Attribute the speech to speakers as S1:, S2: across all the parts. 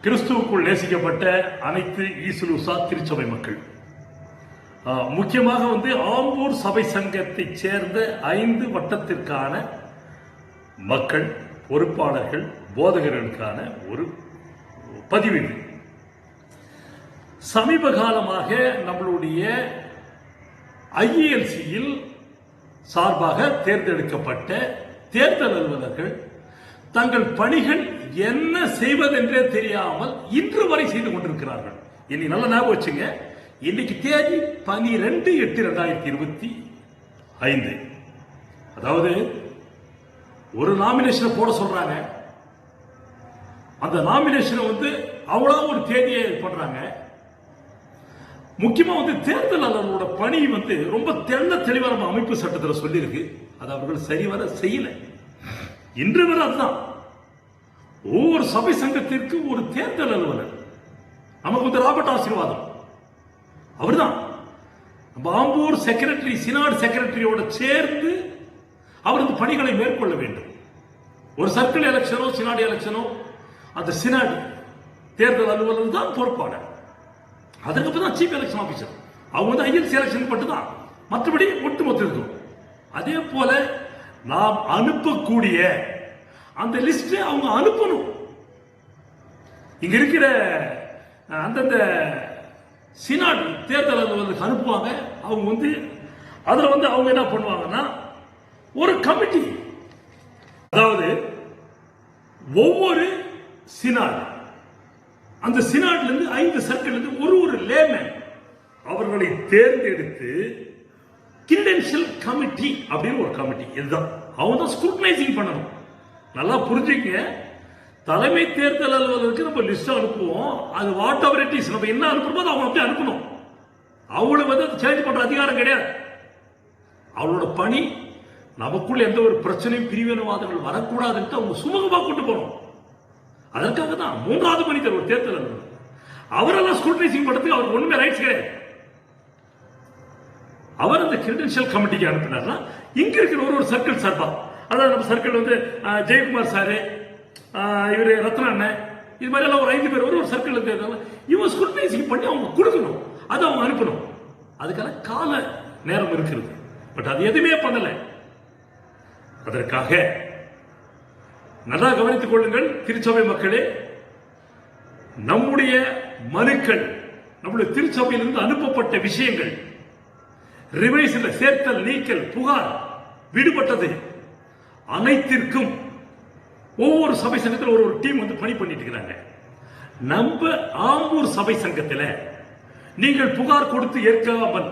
S1: கிறிஸ்துவுக்குள் நேசிக்கப்பட்ட அனைத்து ஈசுலூசா திருச்சபை மக்கள், முக்கியமாக ஆம்பூர் சபை சங்கத்தை சேர்ந்த 5 வட்டத்திற்கான மக்கள், பொறுப்பாளர்கள், போதகர்களுக்கான ஒரு பதிவு. சமீப காலமாக நம்மளுடைய IELCயில் சார்பாக தேர்ந்தெடுக்கப்பட்ட தேர்தல் அலுவலர்கள் தங்கள் பணிகள் என்ன செய்வதென்றே தெரியாமல் இன்று வரை செய்து கொண்டிருக்கிறார்கள். இனி நல்ல ஞாபகம் வச்சுங்க, இன்னைக்கு தேதி 12/8/2025. அதாவது ஒரு நாமினேஷனை போட சொல்றாங்க. அந்த நாமினேஷனை அவ்வளவு ஒரு தேதியை பண்றாங்க. முக்கியமா தேர்தல் அலுவலரோட பணி ரொம்ப தெளிவான அமைப்பு சட்டத்தில் சொல்லியிருக்கு. அது அவர்கள் சரிவர செய்யல. இன்று வரை அதுதான். ஒவ்வொரு சபை சங்கத்திற்கு ஒரு தேர்தல் அலுவலர். நமக்கு ராபர்ட் ஆசீர்வாதம் அவர்தான். ஆம்பூர் செக்ரட்டரி, சினாட் செக்ரட்டரியோட சேர்ந்து அவர் பணிகளை மேற்கொள்ள வேண்டும். ஒரு சர்க்கிள் எலெக்ஷனோ சினாட் எலெக்ஷனோ அந்த சினாட் தேர்தல் அலுவலர் தான் பொறுப்பாளர். அதுக்கப்புறம் தான் சீஃப் எலெக்ஷன் ஆபீசர். அவங்க IELC எலெக்ஷன் மட்டும் தான், மற்றபடி ஒட்டுமொத்த இருக்கும். அதே போல நாம் அனுப்பக்கூடிய அந்த லிஸ்ட் அவங்க அனுப்பணும். இங்க இருக்கிற அந்தந்த சினாட் தேர்தல் அலுவலருக்கு அனுப்புவாங்க. அவங்க அதுல அவங்க என்ன பண்ணுவாங்கன்னா, ஒரு கமிட்டி, அதாவது ஒவ்வொரு சினாட், அந்த சினாட்ல இருந்து 5 சர்க்கிள் இருந்து ஒரு லேமன் அவர்களை தேர்ந்தெடுத்து கிரெடென்ஷியல் கமிட்டி அப்படின்னு ஒரு கமிட்டி, இதுதான் அவங்க தான் ஸ்க்ரூட்டனைசிங் பண்ணணும். நல்லா புரிஞ்சுங்க. தலைமை தேர்தல் அலுவலருக்கு நம்ம லிஸ்ட் அனுப்புவோம். அது வாட் எவர் இட் இஸ், நம்ம என்ன அனுப்புறோமோ அவங்க அப்படியே அனுப்பணும். அவங்களுக்கு சேஞ்ச் பண்ற அதிகாரம் கிடையாது. அவளோட பணி நமக்குள்ள எந்த ஒரு பிரச்சனையும் பிரிவினவாதங்கள் வரக்கூடாதுன்னு அவங்க சுமூகமா கொண்டு போகணும். அதற்காக தான் 3வது மனிதர் ஒரு தேர்தல் அலுவலர். அவரெல்லாம் ஸ்க்ரூட்டனைசிங் பண்றதுக்கு அவருக்கு ஒண்ணுமே ரைட்ஸ் கிடையாது. அவர் அந்த கிரெடென்ஷியல் கமிட்டிக்கு அனுப்பினார்னா இங்க இருக்கிற ஒரு சர்க்கிள் சார்பா, அதாவது நம்ம சர்க்கிள் ஜெயக்குமார் சாரு, இவர் ரத்னா அண்ணன், இது மாதிரி எல்லாம் ஒரு 5 பேர் ஒரு சர்க்கிள் இருந்தாங்க. இவங்க ஸ்க்ரூட்டனைசிங் பண்ணி அவங்க கொடுக்கணும், அதை அவங்க அனுப்பணும். அதுக்கான கால நேரம் இருக்கிறது. பட் அது எதுவுமே பண்ணல. அதற்காக நல்லா கவனித்துக் கொள்ளுங்கள் திருச்சபை மக்களே. நம்முடைய மனுக்கள், நம்முடைய திருச்சபையிலிருந்து அனுப்பப்பட்ட விஷயங்கள், ரிவைஸ்ல சேர்த்தல், நீக்கல், புகார், விடுபட்டது அனைத்திற்கும் ஒவ்வொரு சபை சங்கத்தில் ஒரு டீம் பணி பண்ணிட்டு இருக்கிறாங்க. நம்ம ஆம்பூர் சபை சங்கத்தில் நீங்கள் புகார் கொடுத்து ஏற்காமல்,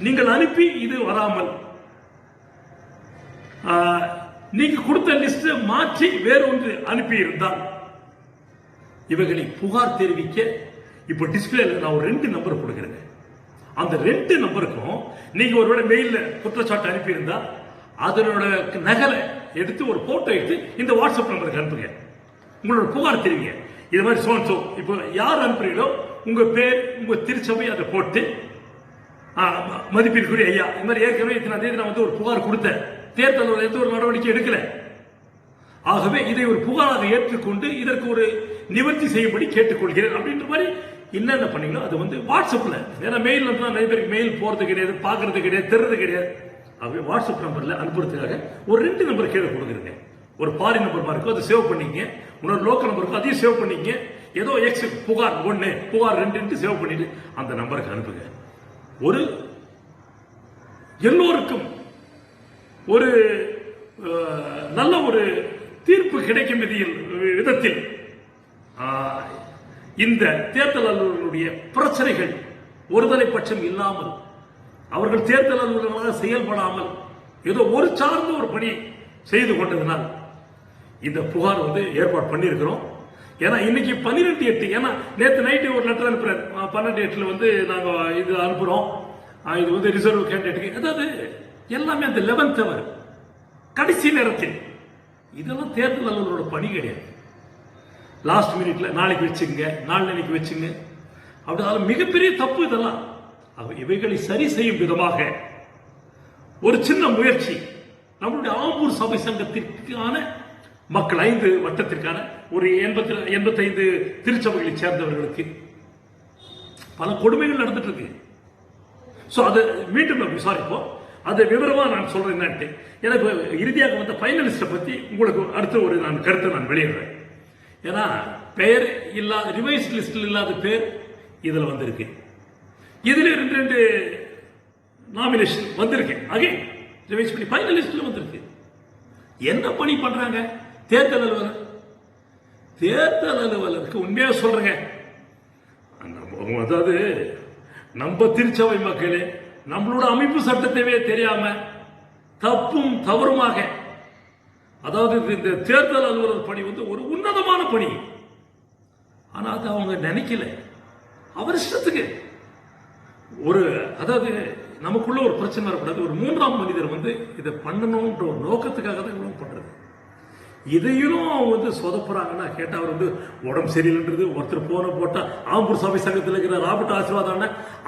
S1: நீங்கள் அனுப்பி இது வராமல், நீங்க கொடுத்த லிஸ்ட் மாற்றி வேற ஒன்று அனுப்பி இருந்தால் இவர்களை புகார் தெரிவிக்க இப்ப டிஸ்பிளேல நான் ஒரு 2 நம்பர் கொடுக்கிறேன். அந்த 2 நம்பருக்கும் நீங்க ஒருவேளை மெயில்ல குற்றச்சாட்டு அனுப்பி இருந்தா அதனோட நகலை எடுத்து ஒரு போட்டோ எடுத்து இந்த வாட்ஸ்அப் நம்பருக்கு அனுப்புங்க. உங்களோட புகார் தெரிவிங்க. இது மாதிரி சோன்சோ, இப்போ யார் அனுப்புறீங்களோ உங்க பேர், உங்க திருச்சபை அதை போட்டு, மதிப்பிற்குரிய ஐயா, இந்த மாதிரி ஏற்கனவே இத்தனை தேதி நான் ஒரு புகார் கொடுத்தேன், தேர்தல் எந்த ஒரு நடவடிக்கை எடுக்கல, ஆகவே இதை ஒரு புகாராக ஏற்றுக்கொண்டு இதற்கு ஒரு நிவர்த்தி செய்யும்படி கேட்டுக்கொள்கிறேன் அப்படின்ற மாதிரி என்னென்ன பண்ணீங்களோ அது வாட்ஸ்அப்ல, ஏன்னா மெயில் நிறைய பேருக்கு மெயில் போறது கிடையாது, பாக்குறது கிடையாது, தெரியறது கிடையாது. ஆகவே வாட்ஸ்அப் நம்பர்ல அனுப்புறதுக்காக ஒரு 2 நம்பர் கீழே கொடுக்குறீங்க. ஒரு பாரி நம்பர் இருக்கும், அதை சேவ் பண்ணிக்க. இன்னொரு லோக்கல் நம்பர் இருக்கும், அதையும் சேவ் பண்ணிக்க. ஏதோ எக்ஸ் புகார் 1 புகார் 2 சேவ் பண்ணிட்டு அந்த நம்பருக்கு அனுப்புங்க. ஒரு எல்லோருக்கும் ஒரு நல்ல ஒரு தீர்ப்பு கிடைக்கும் விதத்தில் இந்த தேர்தல் அலுவலர்களுடைய பிரச்சனைகள் ஒருதலை பட்சம் இல்லாமல், அவர்கள் தேர்தல் அலுவலர்களாக செயல்படாமல் ஏதோ ஒரு சார்ந்த ஒரு பணி செய்து கொண்டதனால் இந்த புகார் ஏற்பாடு பண்ணியிருக்கிறோம். ஏன்னா இன்னைக்கு 12/8, ஏன்னா நேற்று நைட்டு ஒரு லெட்டர் அனுப்புறாரு. 12/8 நாங்க இது அனுப்புறோம், இது ரிசர்வ் கேண்டிடேட்டுக்கு, அதாவது எல்லாமே அந்த 11th hour கடைசி நேரத்தில். இதெல்லாம் தேர்தல் அலுவலரோட பணி கிடையாது. லாஸ்ட் மினிட்ல நாளைக்கு வச்சுங்க, நாளைக்கு வச்சுங்க, அப்படினால மிகப்பெரிய தப்பு இதெல்லாம். இவைகளை சரி செய்யும் விதமாக ஒரு சின்ன முயற்சி நம்மளுடைய ஆம்பூர் சபை சங்கத்திற்கான மக்கள் 5 வட்டத்திற்கான ஒரு 85 திருச்சபைகளை சேர்ந்தவர்களுக்கு பல கொடுமைகள் நடந்துட்டு இருக்கு. சோ அதை மீண்டும் நம்ம விசாரிப்போம். அதை விவரமா நான் சொல்றேன் என்னன்ட்டு. எனக்கு இறுதியாக வந்த ஃபைனலிஸ்ட பத்தி உங்களுக்கு அடுத்த ஒரு கருத்தை நான் வெளியிடுறேன். ஏன்னா பெயர் இல்லாத ரிவைஸ் லிஸ்டில் இல்லாத பேர் இதுல வந்திருக்கு. இதுல 2 நாமினேஷன் வந்திருக்கு. அகைன் ரிவைஸ் பண்ணி ஃபைனலிஸ்ட்ல வந்திருக்கு. என்ன பணி பண்றாங்க தேர்தல் அலுவலர்? தேர்தல் அலுவலருக்கு உண்மையா சொல்றேங்க, அதாவது நம்ம திருச்சபை மக்களே நம்மளோட அமைப்பு சட்டத்தையே தெரியாம தப்பும் தவறுமாக, அதாவது இந்த தேர்தல் அலுவலர் பணி ஒரு உன்னதமான பணி. ஆனா அது அவங்க நினைக்கல. அவர் இஷ்டத்துக்கு அதாவது நமக்குள்ள ஒரு பிரச்சனை வரக்கூடாது. ஒரு 3ஆம் மனிதர் இதை பண்ணணும்ன்ற ஒரு நோக்கத்துக்காக தான் இவ்வளவு பண்றது. இதையும் அவங்க சொதப்புறாங்கன்னா கேட்டா அவர் உடம்பு சரியில்லைன்றது. ஒருத்தர் போட்டா ஆம்பூர் சபை சங்கத்தில் இருக்கிற ராபர்ட் ஆசீர்வாதம்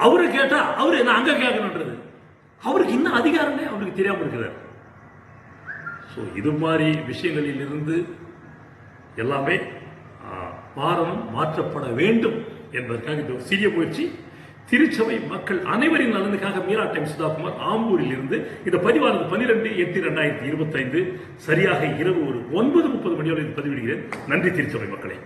S1: அவரு கேட்டா அவரு என்ன அங்க கேட்கணுன்றது. அவருக்கு இன்னும் அதிகாரமே அவருக்கு தெரியாம இருக்கிறார். இது மாதிரி விஷயங்களில் இருந்து எல்லாமே மாற்றப்பட வேண்டும் என்பதற்காக இந்த சிறிய முயற்சி. திருச்சபை மக்கள் அனைவரின் நலனுக்காக மீரா டைம் சுதாகுமார் ஆம்பூரில் இருந்து இந்த பதிவானது 12/8/2025 சரியாக இரவு ஒரு 9:30 மணியோடு பதிவிடுகிறேன். நன்றி திருச்சபை மக்களே.